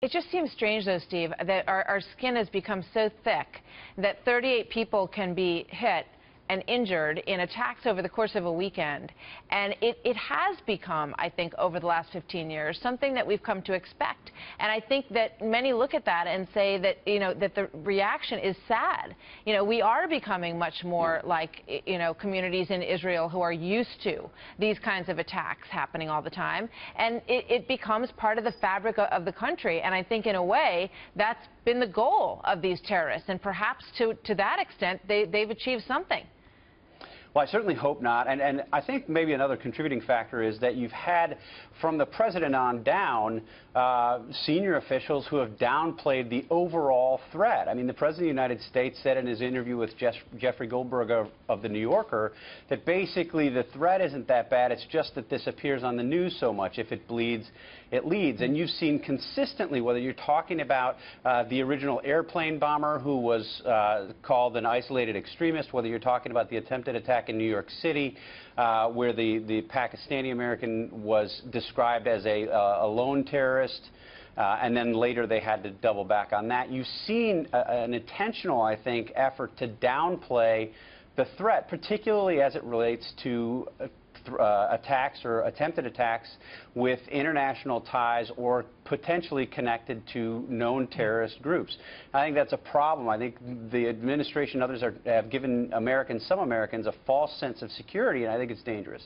It just seems strange, though, Steve, that our skin has become so thick that 38 people can be hit and injured in attacks over the course of a weekend. And it has become, I think, over the last 15 years, something that we've come to expect. And I think that many look at that and say that, that the reaction is sad. We are becoming much more like, communities in Israel who are used to these kinds of attacks happening all the time. And it becomes part of the fabric of the country. And I think, in a way, that's been the goal of these terrorists. And perhaps to that extent, they've achieved something. Well, I certainly hope not. And I think maybe another contributing factor is that you've had, from the president on down, senior officials who have downplayed the overall threat. I mean, the president of the United States said in his interview with Jeffrey Goldberg of The New Yorker that basically the threat isn't that bad. It's just that this appears on the news so much. If it bleeds, it leads. And you've seen consistently, whether you're talking about the original airplane bomber who was called an isolated extremist, whether you're talking about the attempted attack in New York City, where the Pakistani American was described as a lone terrorist, and then later they had to double back on that. You've seen an intentional, I think, effort to downplay the threat, particularly as it relates to attacks or attempted attacks with international ties or potentially connected to known terrorist groups. I think that's a problem. I think the administration and others have given some Americans a false sense of security, and I think it's dangerous.